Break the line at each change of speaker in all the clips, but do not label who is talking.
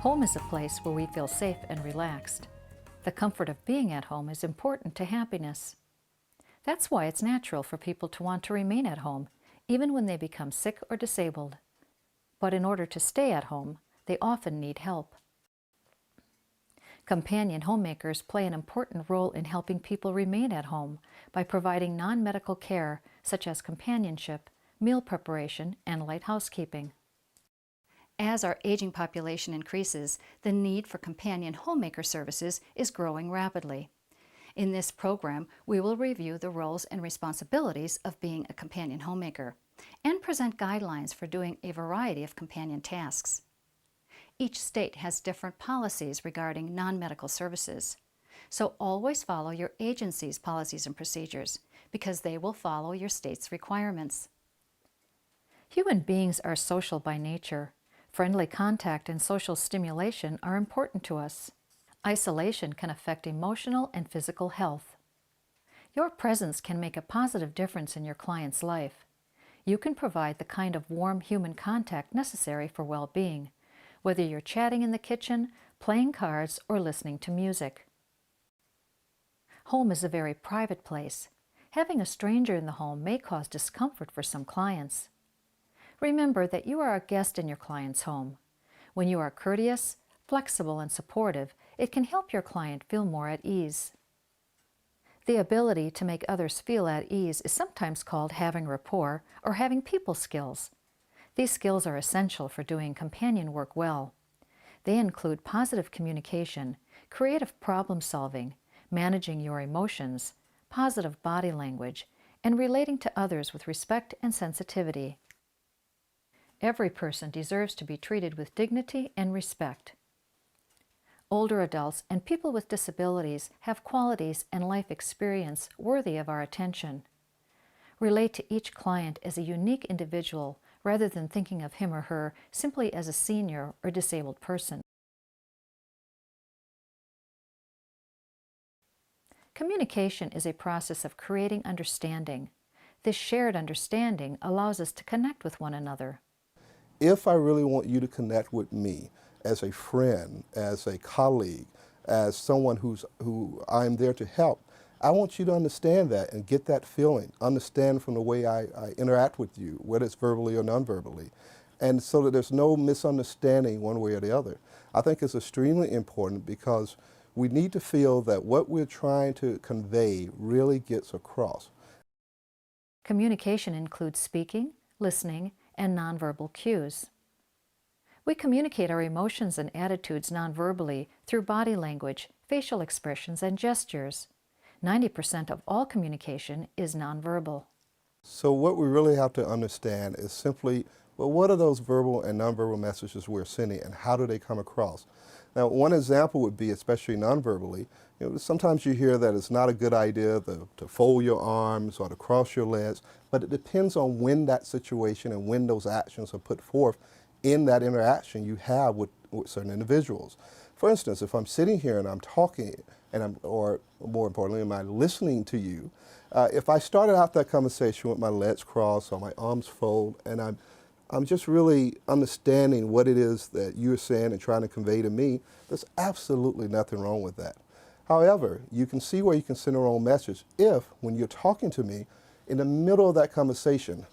Home is a place where we feel safe and relaxed. The comfort of being at home is important to happiness. That's why it's natural for people to want to remain at home, even when they become sick or disabled. But in order to stay at home, they often need help. Companion homemakers play an important role in helping people remain at home by providing non-medical care such as companionship, meal preparation, and light housekeeping. As our aging population increases, the need for companion homemaker services is growing rapidly. In this program, we will review the roles and responsibilities of being a companion homemaker and present guidelines for doing a variety of companion tasks. Each state has different policies regarding non-medical services, so always follow your agency's policies and procedures because they will follow your state's requirements. Human beings are social by nature. Friendly contact and social stimulation are important to us. Isolation can affect emotional and physical health. Your presence can make a positive difference in your client's life. You can provide the kind of warm human contact necessary for well-being, whether you're chatting in the kitchen, playing cards, or listening to music. Home is a very private place. Having a stranger in the home may cause discomfort for some clients. Remember that you are a guest in your client's home. When you are courteous, flexible, and supportive, it can help your client feel more at ease. The ability to make others feel at ease is sometimes called having rapport or having people skills. These skills are essential for doing companion work well. They include positive communication, creative problem solving, managing your emotions, positive body language, and relating to others with respect and sensitivity. Every person deserves to be treated with dignity and respect. Older adults and people with disabilities have qualities and life experience worthy of our attention. Relate to each client as a unique individual rather than thinking of him or her simply as a senior or disabled person. Communication is a process of creating understanding. This shared understanding allows us to connect with one another.
If I really want you to connect with me as a friend, as a colleague, as someone who I'm there to help, I want you to understand that and get that feeling, understand from the way I interact with you, whether it's verbally or non-verbally, and so that there's no misunderstanding one way or the other. I think it's extremely important because we need to feel that what we're trying to convey really gets across.
Communication includes speaking, listening, and nonverbal cues. We communicate our emotions and attitudes nonverbally through body language, facial expressions, and gestures. 90% of all communication is nonverbal.
So what we really have to understand is simply, well, what are those verbal and nonverbal messages we're sending and how do they come across? Now, one example would be, especially nonverbally, sometimes you hear that it's not a good idea to fold your arms or to cross your legs, but it depends on when that situation and when those actions are put forth in that interaction you have with certain individuals. For instance, if I'm sitting here and I'm talking, or more importantly, am I listening to you, if I started out that conversation with my legs crossed or my arms folded, and I'm just really understanding what it is that you're saying and trying to convey to me, there's absolutely nothing wrong with that. However, you can see where you can send a wrong message if, when you're talking to me, in the middle of that conversation,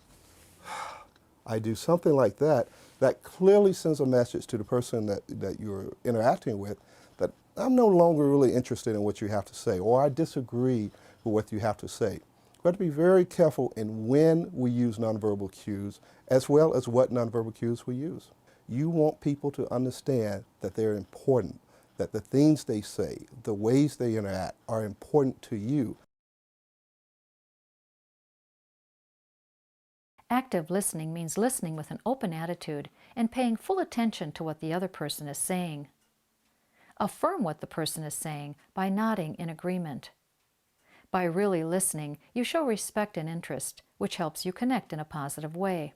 I do something like that, that clearly sends a message to the person that you're interacting with that I'm no longer really interested in what you have to say, or I disagree with what you have to say. We have to be very careful in when we use nonverbal cues, as well as what nonverbal cues we use. You want people to understand that they're important, that the things they say, the ways they interact are important to you.
Active listening means listening with an open attitude and paying full attention to what the other person is saying. Affirm what the person is saying by nodding in agreement. By really listening, you show respect and interest, which helps you connect in a positive way.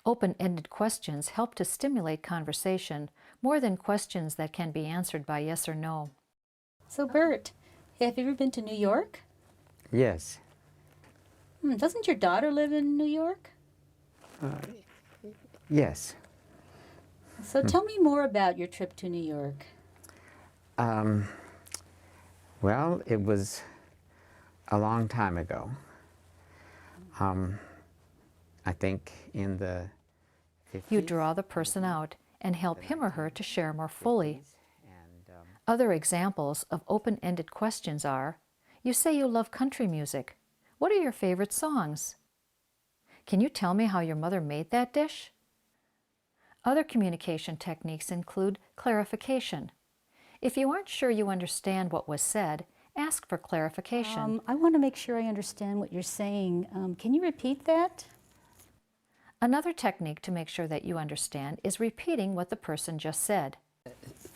Open-ended questions help to stimulate conversation more than questions that can be answered by yes or no.
So Bert, have you ever been to New York?
Yes.
Doesn't your daughter live in New York?
Yes.
So tell me more about your trip to New York.
Um, well, it was a long time ago. I think in the 50s.
You draw the person out and help him or her to share more fully.
And,
Other examples of open-ended questions are, you say you love country music. What are your favorite songs? Can you tell me how your mother made that dish? Other communication techniques include clarification. If you aren't sure you understand what was said, ask for clarification.
I want to make sure I understand what you're saying. Can you repeat that?
Another technique to make sure that you understand is repeating what the person just said.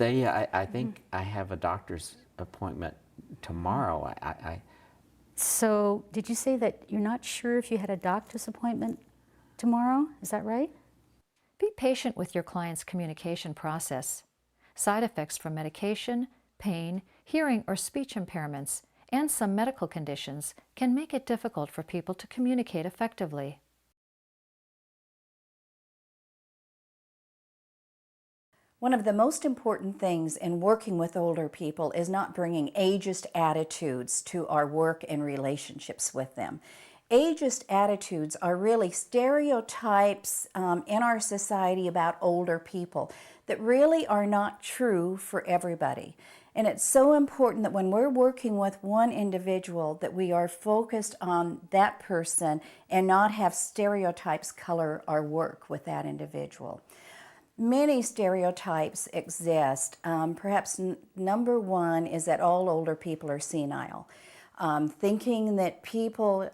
I think I have a doctor's appointment tomorrow.
So did you say that you're not sure if you had a doctor's appointment tomorrow? Is that right?
Be patient with your client's communication process. Side effects from medication, pain, hearing or speech impairments, and some medical conditions can make it difficult for people to communicate effectively.
One of the most important things in working with older people is not bringing ageist attitudes to our work and relationships with them. Ageist attitudes are really stereotypes in our society about older people that really are not true for everybody. And it's so important that when we're working with one individual that we are focused on that person and not have stereotypes color our work with that individual. Many stereotypes exist. Perhaps number one is that all older people are senile. Thinking that people,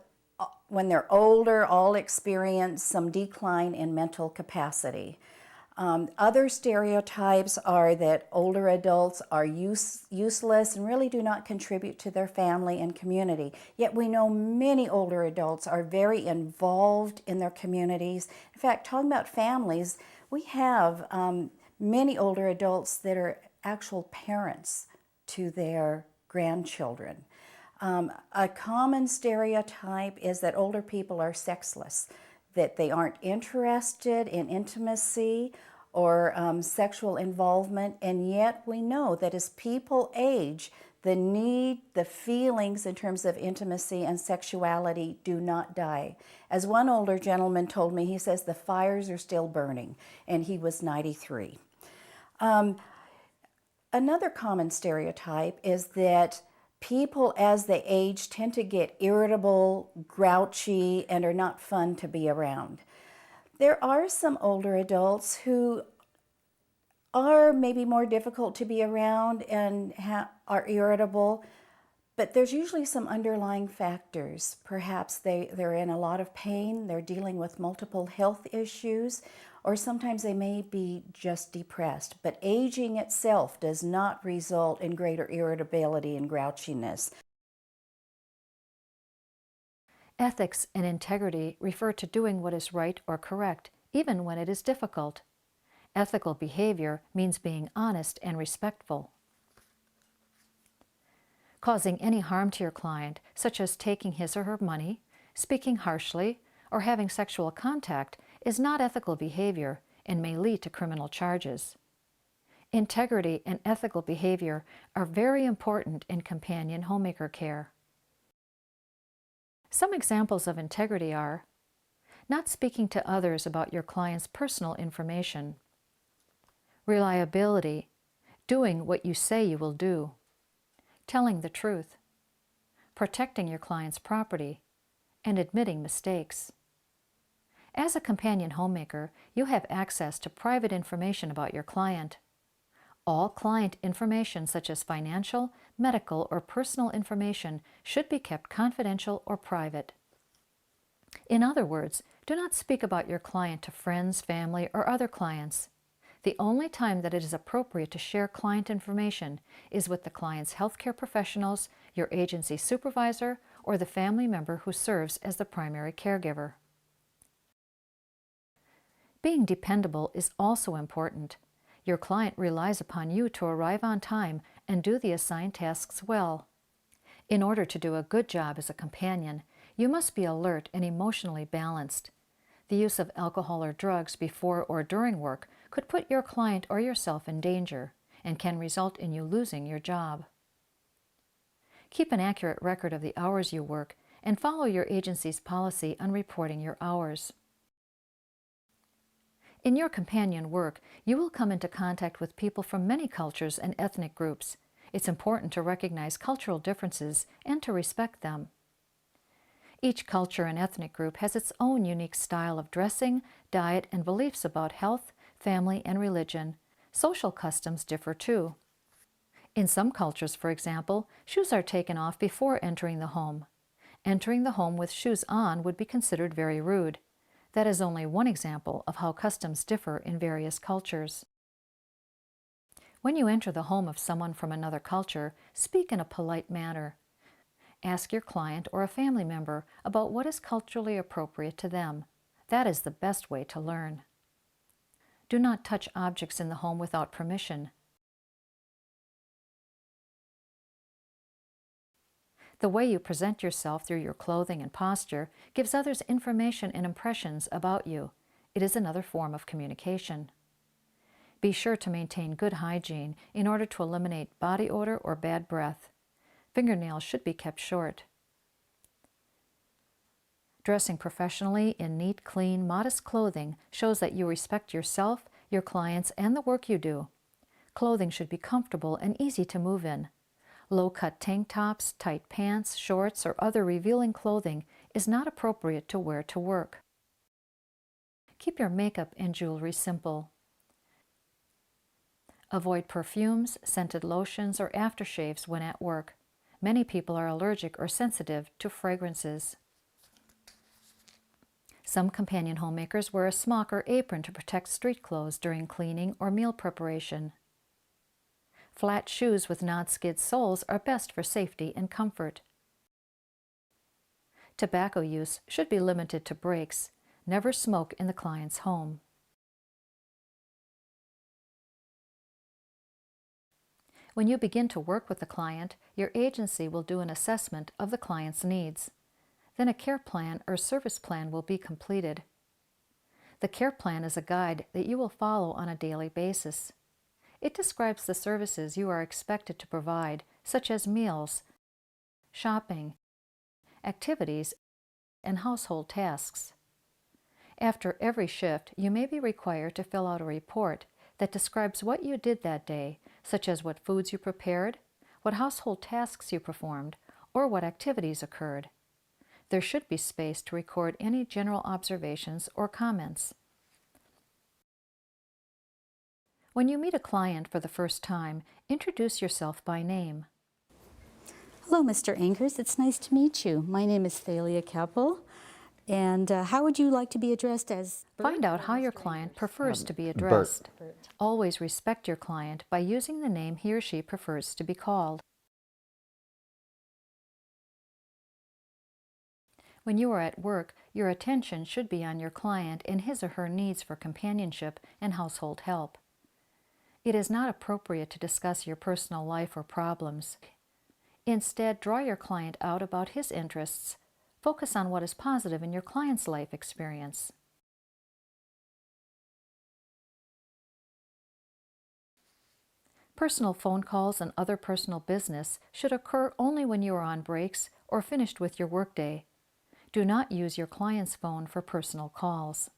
when they're older, all experience some decline in mental capacity. Other stereotypes are that older adults are useless and really do not contribute to their family and community. Yet we know many older adults are very involved in their communities. In fact, talking about families, we have many older adults that are actual parents to their grandchildren. A common stereotype is that older people are sexless, that they aren't interested in intimacy or sexual involvement, and yet we know that as people age, the need, the feelings in terms of intimacy and sexuality do not die. As one older gentleman told me, he says the fires are still burning, and he was 93. Another common stereotype is that people as they age tend to get irritable, grouchy, and are not fun to be around. There are some older adults who are maybe more difficult to be around and are irritable, but there's usually some underlying factors. Perhaps they're in a lot of pain, they're dealing with multiple health issues, or sometimes they may be just depressed. But aging itself does not result in greater irritability and grouchiness.
Ethics and integrity refer to doing what is right or correct, even when it is difficult. Ethical behavior means being honest and respectful. Causing any harm to your client, such as taking his or her money, speaking harshly, or having sexual contact, is not ethical behavior and may lead to criminal charges. Integrity and ethical behavior are very important in companion homemaker care. Some examples of integrity are not speaking to others about your client's personal information, reliability, doing what you say you will do, telling the truth, protecting your client's property, and admitting mistakes. As a companion homemaker, you have access to private information about your client. All client information, such as financial, medical, or personal information, should be kept confidential or private. In other words, do not speak about your client to friends, family, or other clients. The only time that it is appropriate to share client information is with the client's healthcare professionals, your agency supervisor, or the family member who serves as the primary caregiver. Being dependable is also important. Your client relies upon you to arrive on time and do the assigned tasks well. In order to do a good job as a companion, you must be alert and emotionally balanced. The use of alcohol or drugs before or during work could put your client or yourself in danger and can result in you losing your job. Keep an accurate record of the hours you work and follow your agency's policy on reporting your hours. In your companion work, you will come into contact with people from many cultures and ethnic groups. It's important to recognize cultural differences and to respect them. Each culture and ethnic group has its own unique style of dressing, diet, and beliefs about health, family, and religion. Social customs differ too. In some cultures, for example, shoes are taken off before entering the home. Entering the home with shoes on would be considered very rude. That is only one example of how customs differ in various cultures. When you enter the home of someone from another culture, speak in a polite manner. Ask your client or a family member about what is culturally appropriate to them. That is the best way to learn. Do not touch objects in the home without permission. The way you present yourself through your clothing and posture gives others information and impressions about you. It is another form of communication. Be sure to maintain good hygiene in order to eliminate body odor or bad breath. Fingernails should be kept short. Dressing professionally in neat, clean, modest clothing shows that you respect yourself, your clients, and the work you do. Clothing should be comfortable and easy to move in. Low-cut tank tops, tight pants, shorts, or other revealing clothing is not appropriate to wear to work. Keep your makeup and jewelry simple. Avoid perfumes, scented lotions, or aftershaves when at work. Many people are allergic or sensitive to fragrances. Some companion homemakers wear a smock or apron to protect street clothes during cleaning or meal preparation. Flat shoes with non-skid soles are best for safety and comfort. Tobacco use should be limited to breaks. Never smoke in the client's home. When you begin to work with the client, your agency will do an assessment of the client's needs. Then a care plan or service plan will be completed. The care plan is a guide that you will follow on a daily basis. It describes the services you are expected to provide, such as meals, shopping, activities, and household tasks. After every shift, you may be required to fill out a report that describes what you did that day, such as what foods you prepared, what household tasks you performed, or what activities occurred. There should be space to record any general observations or comments. When you meet a client for the first time, introduce yourself by name.
Hello, Mr. Angers. It's nice to meet you. My name is Thalia Keppel. And how would you like to be addressed as?
Find out how your client prefers to be addressed. Always respect your client by using the name he or she prefers to be called. When you are at work, your attention should be on your client and his or her needs for companionship and household help. It is not appropriate to discuss your personal life or problems. Instead, draw your client out about his interests. Focus on what is positive in your client's life experience. Personal phone calls and other personal business should occur only when you are on breaks or finished with your workday. Do not use your client's phone for personal calls.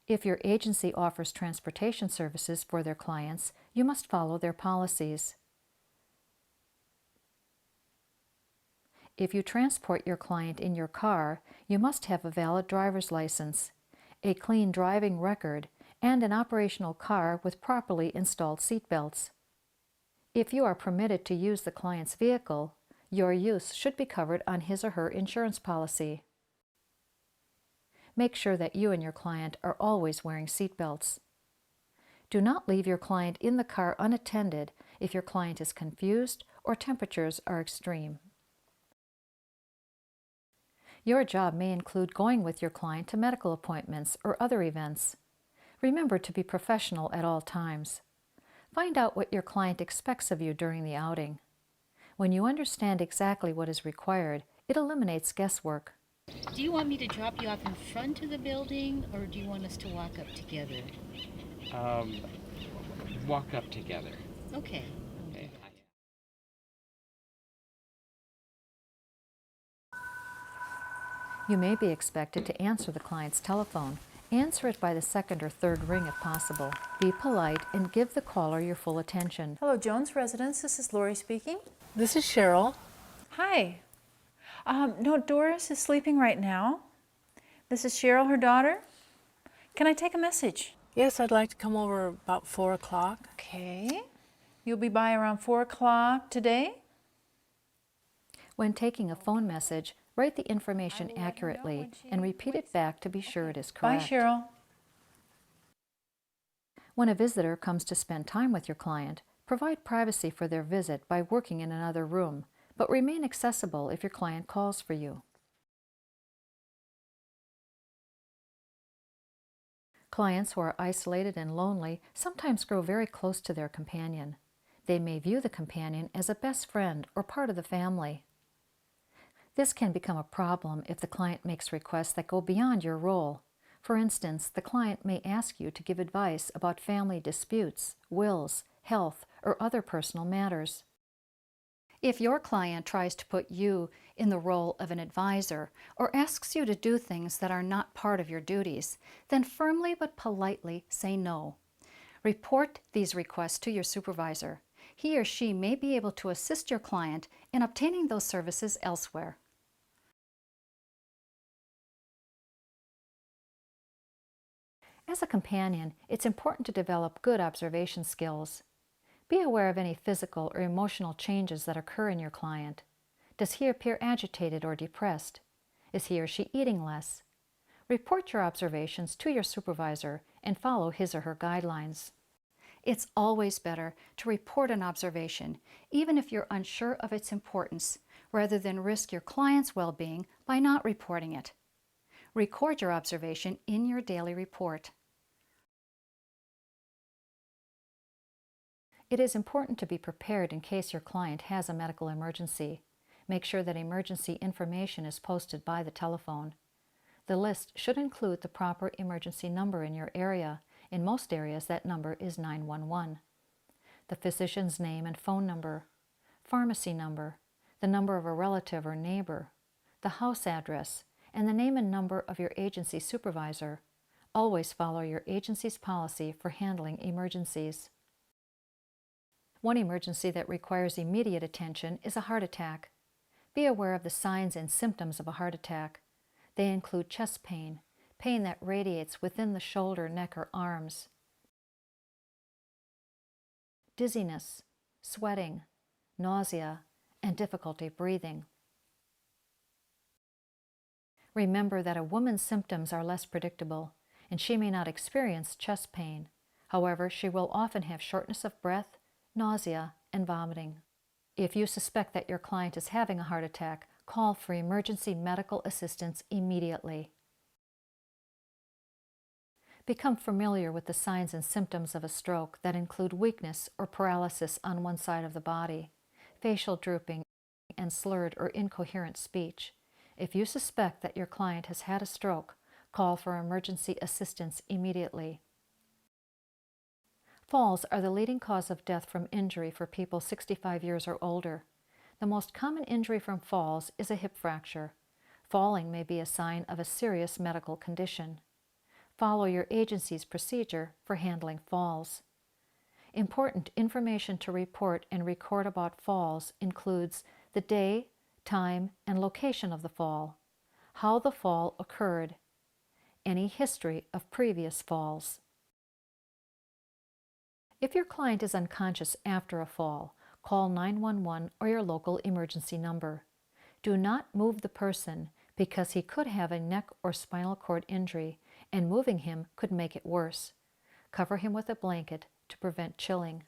If your agency offers transportation services for their clients, you must follow their policies. If you transport your client in your car, you must have a valid driver's license, a clean driving record, and an operational car with properly installed seat belts. If you are permitted to use the client's vehicle, your use should be covered on his or her insurance policy. Make sure that you and your client are always wearing seat belts. Do not leave your client in the car unattended if your client is confused or temperatures are extreme. Your job may include going with your client to medical appointments or other events. Remember to be professional at all times. Find out what your client expects of you during the outing. When you understand exactly what is required, it eliminates guesswork.
Do you want me to drop you off in front of the building, or do you want us to walk up together?
Um, walk up together.
Okay.
Okay.
You may be expected to answer the client's telephone. Answer it by the second or third ring if possible. Be polite and give the caller your full attention.
Hello, Jones Residence. This is Lori speaking.
This is Cheryl.
Hi. No, Doris is sleeping right now. This is Cheryl, her daughter. Can I take a message?
Yes, I'd like to come over about 4 o'clock.
Okay. You'll be by around 4 o'clock today?
When taking a phone message, write the information accurately and repeat it back to be sure it is
Bye,
correct.
Cheryl.
When a visitor comes to spend time with your client, provide privacy for their visit by working in another room, but remain accessible if your client calls for you. Clients who are isolated and lonely sometimes grow very close to their companion. They may view the companion as a best friend or part of the family. This can become a problem if the client makes requests that go beyond your role. For instance, the client may ask you to give advice about family disputes, wills, health, or other personal matters. If your client tries to put you in the role of an advisor or asks you to do things that are not part of your duties, then firmly but politely say no. Report these requests to your supervisor. He or she may be able to assist your client in obtaining those services elsewhere. As a companion, it's important to develop good observation skills. Be aware of any physical or emotional changes that occur in your client. Does he appear agitated or depressed? Is he or she eating less? Report your observations to your supervisor and follow his or her guidelines. It's always better to report an observation, even if you're unsure of its importance, rather than risk your client's well-being by not reporting it. Record your observation in your daily report. It is important to be prepared in case your client has a medical emergency. Make sure that emergency information is posted by the telephone. The list should include the proper emergency number in your area. In most areas, that number is 911. The physician's name and phone number, pharmacy number, the number of a relative or neighbor, the house address, and the name and number of your agency supervisor. Always follow your agency's policy for handling emergencies. One emergency that requires immediate attention is a heart attack. Be aware of the signs and symptoms of a heart attack. They include chest pain, pain that radiates within the shoulder, neck, or arms, dizziness, sweating, nausea, and difficulty breathing. Remember that a woman's symptoms are less predictable, and she may not experience chest pain. However, she will often have shortness of breath, nausea, and vomiting. If you suspect that your client is having a heart attack, call for emergency medical assistance immediately. Become familiar with the signs and symptoms of a stroke that include weakness or paralysis on one side of the body, facial drooping, and slurred or incoherent speech. If you suspect that your client has had a stroke, call for emergency assistance immediately. Falls are the leading cause of death from injury for people 65 years or older. The most common injury from falls is a hip fracture. Falling may be a sign of a serious medical condition. Follow your agency's procedure for handling falls. Important information to report and record about falls includes the day, time, and location of the fall, how the fall occurred, any history of previous falls. If your client is unconscious after a fall, call 911 or your local emergency number. Do not move the person because he could have a neck or spinal cord injury, and moving him could make it worse. Cover him with a blanket to prevent chilling.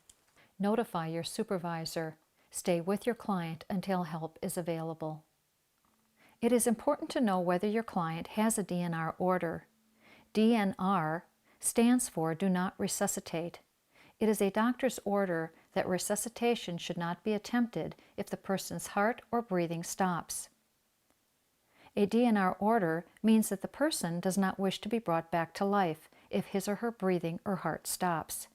Notify your supervisor. Stay with your client until help is available. It is important to know whether your client has a DNR order. DNR stands for Do Not Resuscitate. It is a doctor's order that resuscitation should not be attempted if the person's heart or breathing stops. A DNR order means that the person does not wish to be brought back to life if his or her breathing or heart stops.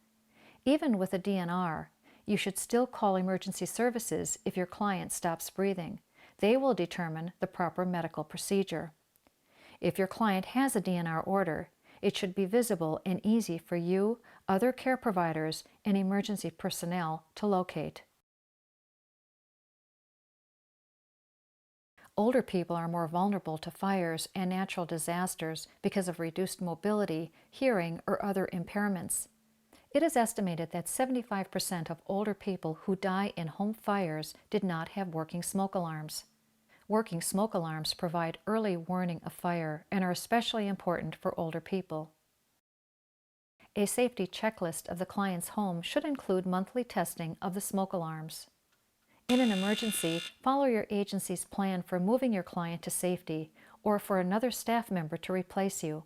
Even with a DNR, you should still call emergency services if your client stops breathing. They will determine the proper medical procedure. If your client has a DNR order, it should be visible and easy for you, other care providers, and emergency personnel to locate. Older people are more vulnerable to fires and natural disasters because of reduced mobility, hearing, or other impairments. It is estimated that 75% of older people who die in home fires did not have working smoke alarms. Working smoke alarms provide early warning of fire and are especially important for older people. A safety checklist of the client's home should include monthly testing of the smoke alarms. In an emergency, follow your agency's plan for moving your client to safety or for another staff member to replace you.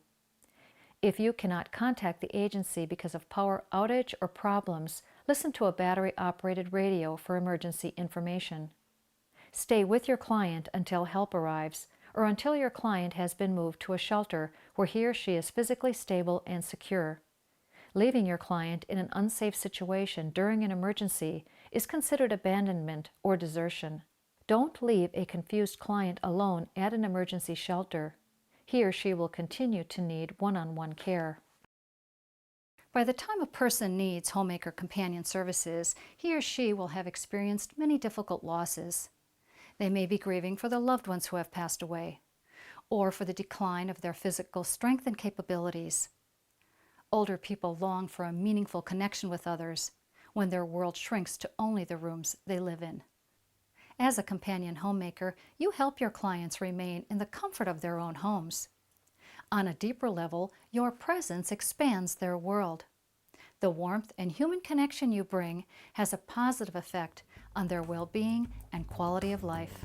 If you cannot contact the agency because of power outage or problems, listen to a battery-operated radio for emergency information. Stay with your client until help arrives or until your client has been moved to a shelter where he or she is physically stable and secure. Leaving your client in an unsafe situation during an emergency is considered abandonment or desertion. Don't leave a confused client alone at an emergency shelter. He or she will continue to need one-on-one care. By the time a person needs Homemaker companion services, he or she will have experienced many difficult losses. They may be grieving for the loved ones who have passed away, or for the decline of their physical strength and capabilities. Older people long for a meaningful connection with others when their world shrinks to only the rooms they live in. As a companion homemaker, you help your clients remain in the comfort of their own homes. On a deeper level, your presence expands their world. The warmth and human connection you bring has a positive effect on their well-being and quality of life.